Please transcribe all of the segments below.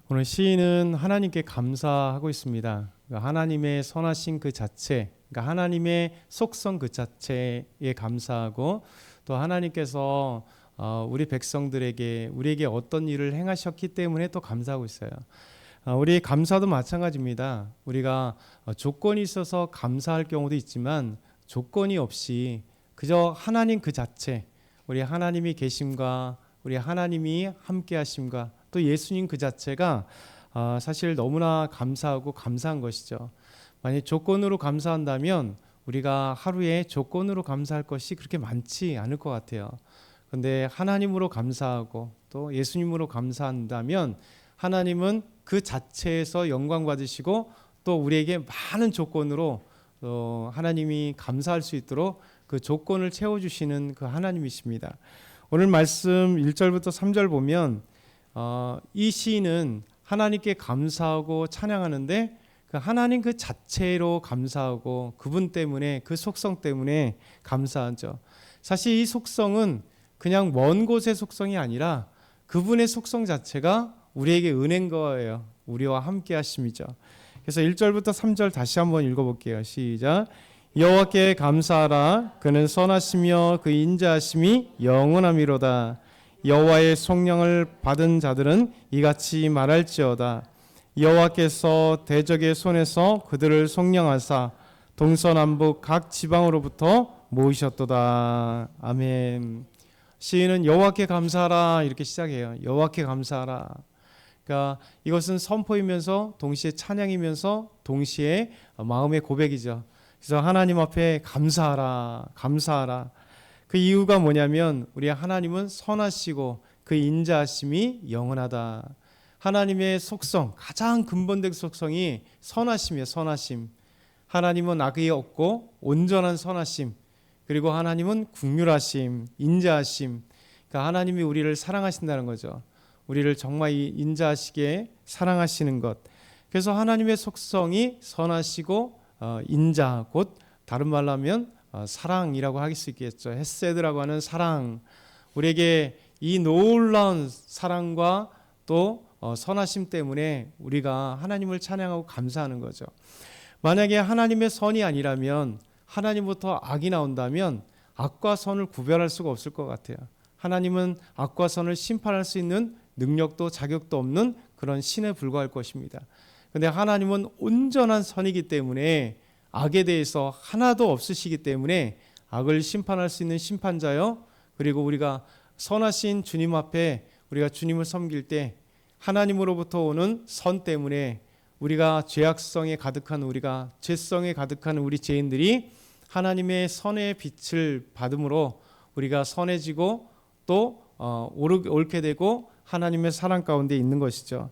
오늘 시인은 하나님께 감사하고 있습니다. 그러니까 하나님의 선하신 그 자체, 그러니까 하나님의 속성 그 자체에 감사하고, 또 하나님께서 우리 백성들에게 우리에게 어떤 일을 행하셨기 때문에 또 감사하고 있어요. 우리 감사도 마찬가지입니다. 우리가 조건이 있어서 감사할 경우도 있지만 조건이 없이 그저 하나님 그 자체, 우리 하나님이 계심과 우리 하나님이 함께 하심과 또 예수님 그 자체가 사실 너무나 감사하고 감사한 것이죠. 만약 조건으로 감사한다면 우리가 하루에 조건으로 감사할 것이 그렇게 많지 않을 것 같아요. 그런데 하나님으로 감사하고 또 예수님으로 감사한다면 하나님은 그 자체에서 영광 받으시고 또 우리에게 많은 조건으로 하나님이 감사할 수 있도록 그 조건을 채워주시는 그 하나님이십니다. 오늘 말씀 1절부터 3절 보면 이 시인은 하나님께 감사하고 찬양하는데 그 하나님 그 자체로 감사하고 그분 때문에 그 속성 때문에 감사하죠. 사실 이 속성은 그냥 먼 곳의 속성이 아니라 그분의 속성 자체가 우리에게 은혜인 거예요. 우리와 함께 하심이죠. 그래서 1절부터 3절 다시 한번 읽어볼게요. 시작. 여호와께 감사하라. 그는 선하시며 그 인자하심이 영원함이로다. 여호와의 성령을 받은 자들은 이같이 말할지어다. 여호와께서 대적의 손에서 그들을 속량하사 동서남북 각 지방으로부터 모으셨도다. 아멘. 시인은 여호와께 감사하라 이렇게 시작해요. 여호와께 감사하라. 그러니까 이것은 선포이면서 동시에 찬양이면서 동시에 마음의 고백이죠. 그래서 하나님 앞에 감사하라, 감사하라. 그 이유가 뭐냐면 우리 하나님은 선하시고 그 인자하심이 영원하다. 하나님의 속성, 가장 근본된 속성이 선하심이에요. 선하심. 하나님은 악이 없고 온전한 선하심. 그리고 하나님은 긍휼하심, 인자하심. 그러니까 하나님이 우리를 사랑하신다는 거죠. 우리를 정말 인자하시게 사랑하시는 것. 그래서 하나님의 속성이 선하시고 인자, 곧 다른 말로 하면 사랑이라고 할 수 있겠죠. 헤세드라고 하는 사랑. 우리에게 이 놀라운 사랑과 또 선하심 때문에 우리가 하나님을 찬양하고 감사하는 거죠. 만약에 하나님의 선이 아니라면, 하나님부터 악이 나온다면 악과 선을 구별할 수가 없을 것 같아요. 하나님은 악과 선을 심판할 수 있는 능력도 자격도 없는 그런 신에 불과할 것입니다. 그런데 하나님은 온전한 선이기 때문에 악에 대해서 하나도 없으시기 때문에 악을 심판할 수 있는 심판자요. 그리고 우리가 선하신 주님 앞에 우리가 주님을 섬길 때 하나님으로부터 오는 선 때문에 우리가 죄악성에 가득한 우리가 죄성에 가득한 우리 죄인들이 하나님의 선의 빛을 받음으로 우리가 선해지고 또 옳게 되고 하나님의 사랑 가운데 있는 것이죠.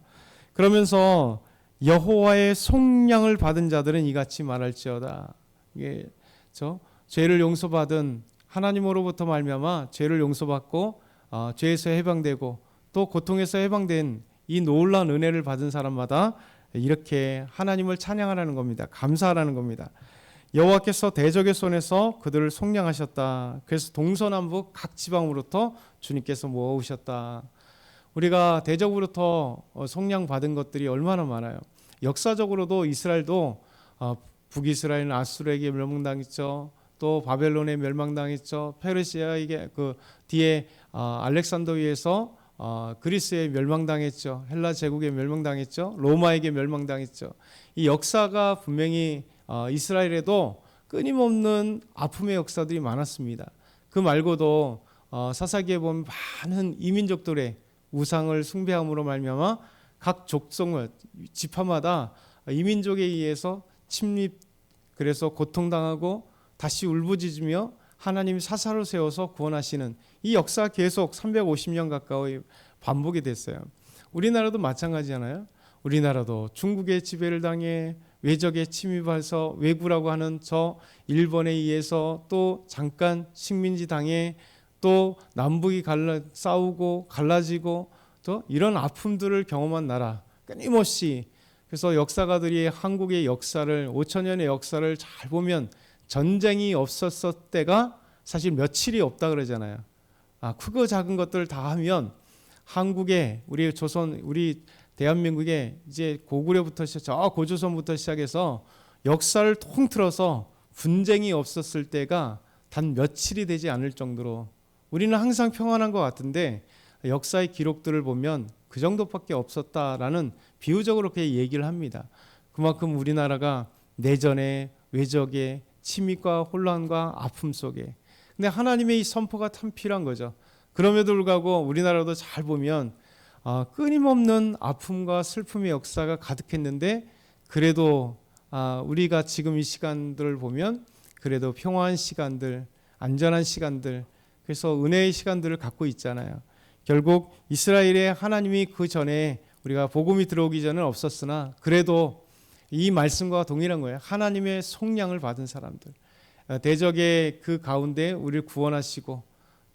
그러면서 여호와의 속량을 받은 자들은 이같이 말할지어다. 이게 죄를 용서받은 하나님으로부터 말미암아 죄를 용서받고 죄에서 해방되고 또 고통에서 해방된 이 놀라운 은혜를 받은 사람마다 이렇게 하나님을 찬양하라는 겁니다. 감사하라는 겁니다. 여호와께서 대적의 손에서 그들을 속량하셨다. 그래서 동서남북 각 지방으로부터 주님께서 모아오셨다. 우리가 대적으로부터 속량받은 것들이 얼마나 많아요. 역사적으로도 이스라엘도 북이스라엘은 아수르에게 멸망당했죠. 또 바벨론에 멸망당했죠. 페르시아에게 그 뒤에 알렉산더위에서 그리스에 멸망당했죠. 헬라 제국에 멸망당했죠. 로마에게 멸망당했죠. 이 역사가 분명히 이스라엘에도 끊임없는 아픔의 역사들이 많았습니다. 그 말고도 사사기에 보면 많은 이민족들의 우상을 숭배함으로 말미암아 각 족속을 지파마다 이민족에 의해서 침입, 그래서 고통당하고 다시 울부짖으며 하나님이 사사로 세워서 구원하시는 이 역사가 계속 350년 가까이 반복이 됐어요. 우리나라도 마찬가지잖아요. 우리나라도 중국의 지배를 당해 외적에 침입해서 왜구라고 하는 저 일본에 의해서 또 잠깐 식민지 당해 또 남북이 싸우고 갈라지고 또 이런 아픔들을 경험한 나라 끊임없이. 그래서 역사가들이 한국의 역사를 5천년의 역사를 잘 보면 전쟁이 없었을 때가 사실 며칠이 없다 그러잖아요. 크고 작은 것들을 다 하면 한국의 우리 조선 우리 대한민국에 이제 고구려부터 저 고조선부터 시작해서 역사를 통틀어서 분쟁이 없었을 때가 단 며칠이 되지 않을 정도로 우리는 항상 평안한 것 같은데 역사의 기록들을 보면 그 정도밖에 없었다라는 비유적으로 그렇게 얘기를 합니다. 그만큼 우리나라가 내전에 외적에 침입과 혼란과 아픔 속에, 근데 하나님의 이 선포가 참 필요한 거죠. 그럼에도 불구하고 우리나라도 잘 보면 끊임없는 아픔과 슬픔의 역사가 가득했는데 그래도 우리가 지금 이 시간들을 보면 그래도 평화한 시간들, 안전한 시간들, 그래서 은혜의 시간들을 갖고 있잖아요. 결국 이스라엘의 하나님이 그 전에 우리가 복음이 들어오기 전에는 없었으나 그래도 이 말씀과 동일한 거예요. 하나님의 속량을 받은 사람들, 대적의 그 가운데 우리를 구원하시고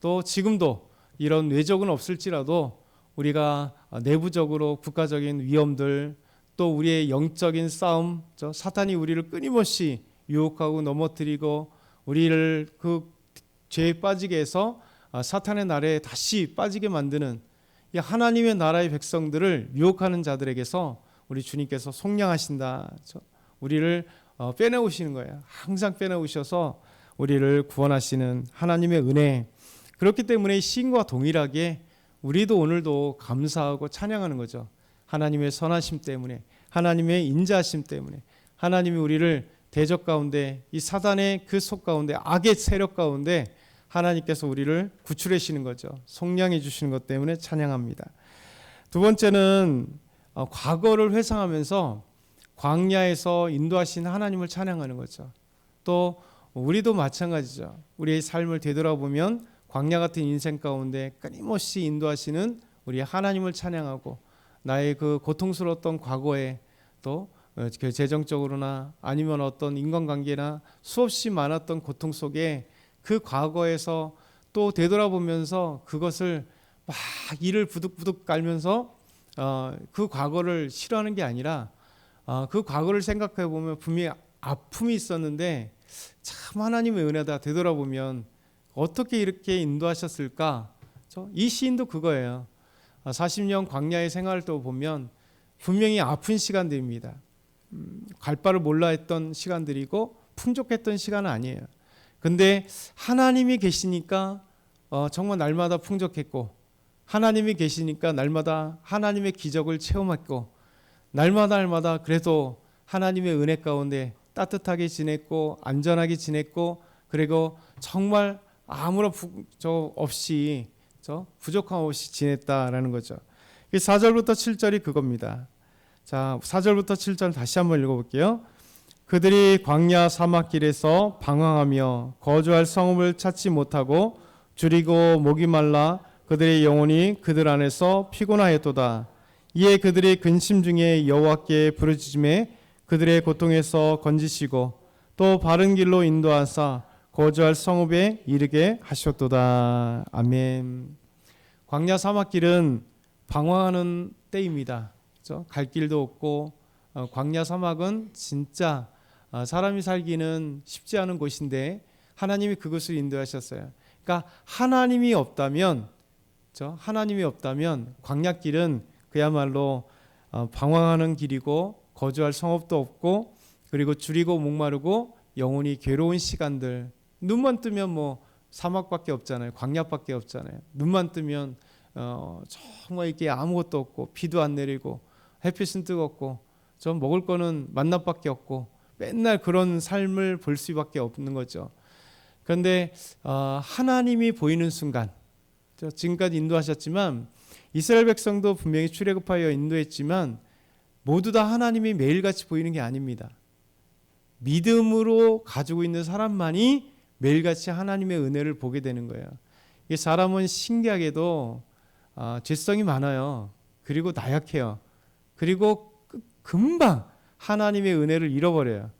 또 지금도 이런 외적은 없을지라도 우리가 내부적으로 국가적인 위험들 또 우리의 영적인 싸움, 사탄이 우리를 끊임없이 유혹하고 넘어뜨리고 우리를 그 죄에 빠지게 해서 사탄의 나라에 다시 빠지게 만드는 이 하나님의 나라의 백성들을 유혹하는 자들에게서 우리 주님께서 속량하신다. 우리를 빼내오시는 거예요. 항상 빼내오셔서 우리를 구원하시는 하나님의 은혜. 그렇기 때문에 시인과 동일하게 우리도 오늘도 감사하고 찬양하는 거죠. 하나님의 선하심 때문에, 하나님의 인자하심 때문에, 하나님이 우리를 대적 가운데, 이 사단의 그 속 가운데, 악의 세력 가운데 하나님께서 우리를 구출하시는 거죠. 속량해 주시는 것 때문에 찬양합니다. 두 번째는 과거를 회상하면서 광야에서 인도하신 하나님을 찬양하는 거죠. 또 우리도 마찬가지죠. 우리의 삶을 되돌아보면 광야 같은 인생 가운데 끊임없이 인도하시는 우리 하나님을 찬양하고 나의 그 고통스러웠던 과거에 또 재정적으로나 아니면 어떤 인간관계나 수없이 많았던 고통 속에 그 과거에서 또 되돌아보면서 그것을 막 이를 부득부득 깔면서 그 과거를 싫어하는 게 아니라 그 과거를 생각해 보면 분명히 아픔이 있었는데 참 하나님의 은혜다. 되돌아보면 어떻게 이렇게 인도하셨을까? 이 시인도 그거예요. 40년 광야의 생활을 또 보면 분명히 아픈 시간들입니다. 갈 바를 몰라 했던 시간들이고 풍족했던 시간은 아니에요. 근데 하나님이 계시니까 정말 날마다 풍족했고 하나님이 계시니까 날마다 하나님의 기적을 체험했고 날마다 그래도 하나님의 은혜 가운데 따뜻하게 지냈고 안전하게 지냈고 그리고 정말 아무런 부족함 없이 지냈다라는 거죠. 4절부터 7절이 그겁니다. 자, 4절부터 7절 다시 한번 읽어볼게요. 그들이 광야 사막길에서 방황하며 거주할 성읍을 찾지 못하고 줄이고 목이 말라 그들의 영혼이 그들 안에서 피곤하였도다. 이에 그들이 근심 중에 여호와께 부르짖음에 그들의 고통에서 건지시고 또 바른 길로 인도하사 거주할 성읍에 이르게 하셨도다. 아멘. 광야 사막길은 방황하는 때입니다. 그렇죠? 갈 길도 없고 광야 사막은 진짜 사람이 살기는 쉽지 않은 곳인데 하나님이 그곳을 인도하셨어요. 그러니까 하나님이 없다면 광야길은 그야말로 방황하는 길이고 거주할 성읍도 없고 그리고 줄이고 목마르고 영혼이 괴로운 시간들. 눈만 뜨면 뭐 사막밖에 없잖아요. 광야밖에 없잖아요. 눈만 뜨면 정말 이게 아무것도 없고 비도 안 내리고 햇빛은 뜨겁고 좀 먹을 거는 만나밖에 없고 맨날 그런 삶을 볼 수밖에 없는 거죠. 그런데 하나님이 보이는 순간 지금까지 인도하셨지만 이스라엘 백성도 분명히 출애굽하여 인도했지만 모두 다 하나님이 매일같이 보이는 게 아닙니다. 믿음으로 가지고 있는 사람만이 매일같이 하나님의 은혜를 보게 되는 거예요. 이 사람은 신기하게도 죄성이 많아요. 그리고 나약해요. 그리고 금방 하나님의 은혜를 잃어버려요.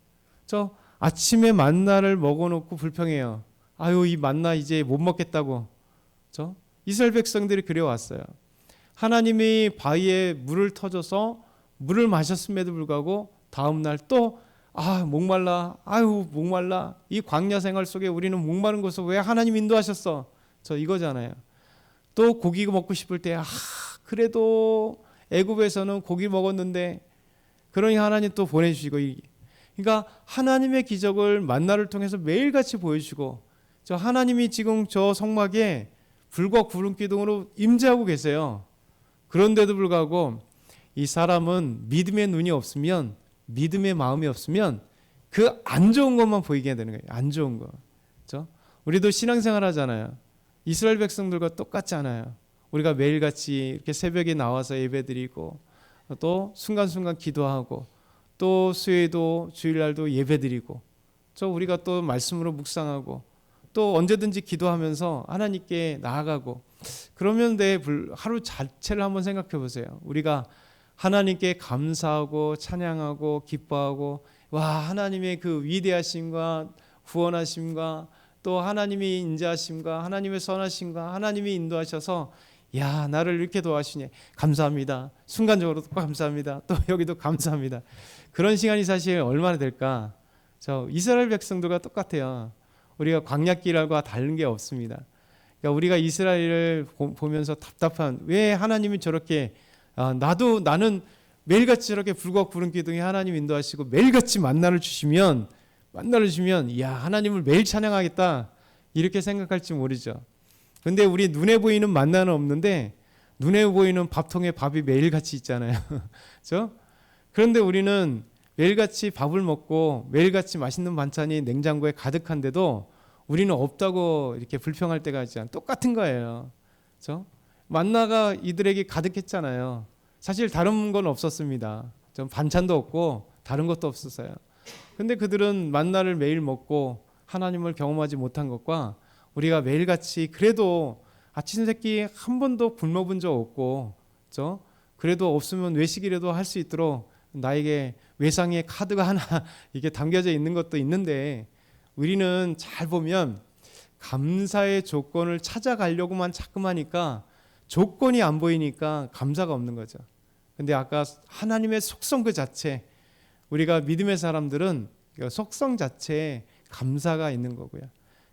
저 아침에 만나를 먹어놓고 불평해요. 아유 이 만나 이제 못 먹겠다고. 이스라엘 백성들이 그래왔어요. 하나님이 바위에 물을 터줘서 물을 마셨음에도 불구하고 다음날 또 목말라. 아유 목말라. 이 광야 생활 속에 우리는 목마른 곳을 왜 하나님 인도하셨어? 이거잖아요. 또 고기 먹고 싶을 때 그래도 애굽에서는 고기 먹었는데 그러니 하나님 또 보내주시고, 그러니까 하나님의 기적을 만나를 통해서 매일같이 보여주시고, 저 하나님이 지금 저 성막에 불과 구름 기둥으로 임재하고 계세요. 그런데도 불구하고 이 사람은 믿음의 눈이 없으면, 믿음의 마음이 없으면 그 안 좋은 것만 보이게 되는 거예요. 안 좋은 거. 그렇죠? 우리도 신앙생활 하잖아요. 이스라엘 백성들과 똑같지 않아요. 우리가 매일같이 이렇게 새벽에 나와서 예배드리고, 또 순간순간 기도하고, 또 수요일도 주일날도 예배드리고, 우리가 또 말씀으로 묵상하고, 또 언제든지 기도하면서 하나님께 나아가고, 그러면 하루 자체를 한번 생각해 보세요. 우리가 하나님께 감사하고 찬양하고 기뻐하고, 와, 하나님의 그 위대하심과 구원하심과 또 하나님의 인자하심과 하나님의 선하심과 하나님이 인도하셔서, 야, 나를 이렇게 도와주시니 감사합니다. 순간적으로 또 감사합니다. 또 여기도 감사합니다. 그런 시간이 사실 얼마나 될까? 이스라엘 백성들과 똑같아요. 우리가 광야길과 다른 게 없습니다. 그러니까 우리가 이스라엘을 보면서 답답한, 왜 하나님이 저렇게, 나는 매일같이 저렇게 불과 구름 기둥에 하나님 인도하시고 매일같이 만나를 주시면, 이야, 하나님을 매일 찬양하겠다, 이렇게 생각할지 모르죠. 근데 우리 눈에 보이는 만나는 없는데 눈에 보이는 밥통에 밥이 매일같이 있잖아요. 그렇죠? 그런데 우리는 매일같이 밥을 먹고 매일같이 맛있는 반찬이 냉장고에 가득한데도 우리는 없다고 이렇게 불평할 때가 있잖아요. 똑같은 거예요. 그렇죠? 만나가 이들에게 가득했잖아요. 사실 다른 건 없었습니다. 좀 반찬도 없고 다른 것도 없었어요. 근데 그들은 만나를 매일 먹고 하나님을 경험하지 못한 것과, 우리가 매일같이 그래도 아침 세끼 한 번도 굶어본 적 없고, 그렇죠? 그래도 없으면 외식이라도 할 수 있도록 나에게 외상의 카드가 하나 이게 담겨져 있는 것도 있는데, 우리는 잘 보면 감사의 조건을 찾아가려고만 자꾸 하니까 조건이 안 보이니까 감사가 없는 거죠. 근데 아까 하나님의 속성 그 자체, 우리가 믿음의 사람들은 속성 자체에 감사가 있는 거고요.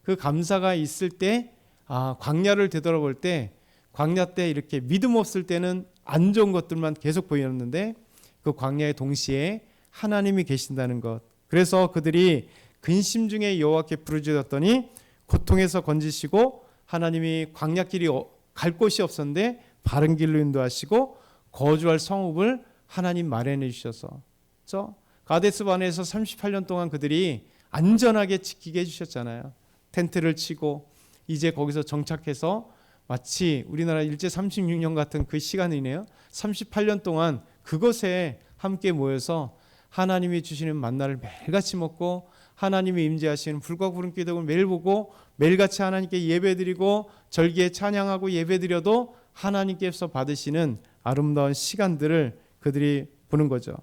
그 감사가 있을 때, 광야를 되돌아볼 때, 광야 때 이렇게 믿음 없을 때는 안 좋은 것들만 계속 보였는데, 그 광야의 동시에 하나님이 계신다는 것. 그래서 그들이 근심 중에 여호와께 부르짖었더니 고통에서 건지시고, 하나님이 광야길이 갈 곳이 없었는데 바른 길로 인도하시고 거주할 성읍을 하나님 마련해 주셔서, 그렇죠? 가데스 바네에서 38년 동안 그들이 안전하게 지키게 해주셨잖아요. 텐트를 치고 이제 거기서 정착해서 마치 우리나라 일제 36년 같은 그 시간이네요. 38년 동안 그것에 함께 모여서 하나님이 주시는 만나를 매일같이 먹고, 하나님이 임재하시는 불과 구름 기둥을 매일 보고, 매일같이 하나님께 예배드리고 절기에 찬양하고 예배드려도 하나님께서 받으시는 아름다운 시간들을 그들이 보는 거죠.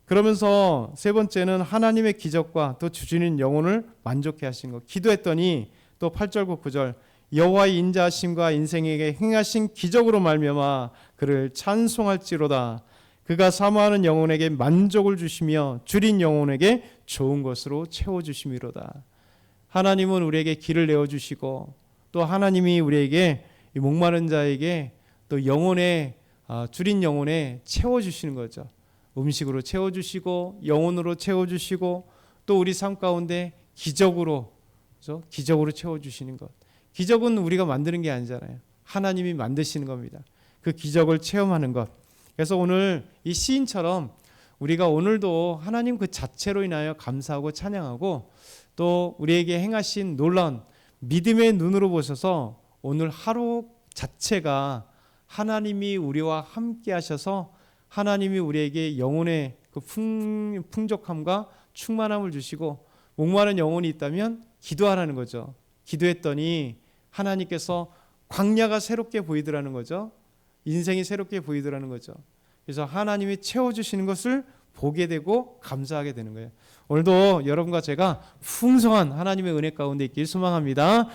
그러면서 세 번째는 하나님의 기적과 또 주시는 영혼을 만족해 하신 것. 기도했더니 또 8절 9절 여호와의 인자하심과 인생에게 행하신 기적으로 말미암아 그를 찬송할지로다. 그가 사모하는 영혼에게 만족을 주시며 줄인 영혼에게 좋은 것으로 채워주심이로다. 하나님은 우리에게 길을 내어주시고, 또 하나님이 우리에게 목마른 자에게 또 영혼에, 줄인 영혼에 채워주시는 거죠. 음식으로 채워주시고 영혼으로 채워주시고, 또 우리 삶 가운데 기적으로, 그렇죠? 기적으로 채워주시는 것. 기적은 우리가 만드는 게 아니잖아요. 하나님이 만드시는 겁니다. 그 기적을 체험하는 것. 그래서 오늘 이 시인처럼 우리가 오늘도 하나님 그 자체로 인하여 감사하고 찬양하고, 또 우리에게 행하신 놀라운 믿음의 눈으로 보셔서 오늘 하루 자체가 하나님이 우리와 함께 하셔서 하나님이 우리에게 영혼의 그 풍족함과 충만함을 주시고, 목마른 영혼이 있다면 기도하라는 거죠. 기도했더니 하나님께서 광야가 새롭게 보이더라는 거죠. 인생이 새롭게 보이더라는 거죠. 그래서 하나님이 채워주시는 것을 보게 되고 감사하게 되는 거예요. 오늘도 여러분과 제가 풍성한 하나님의 은혜 가운데 있길 소망합니다.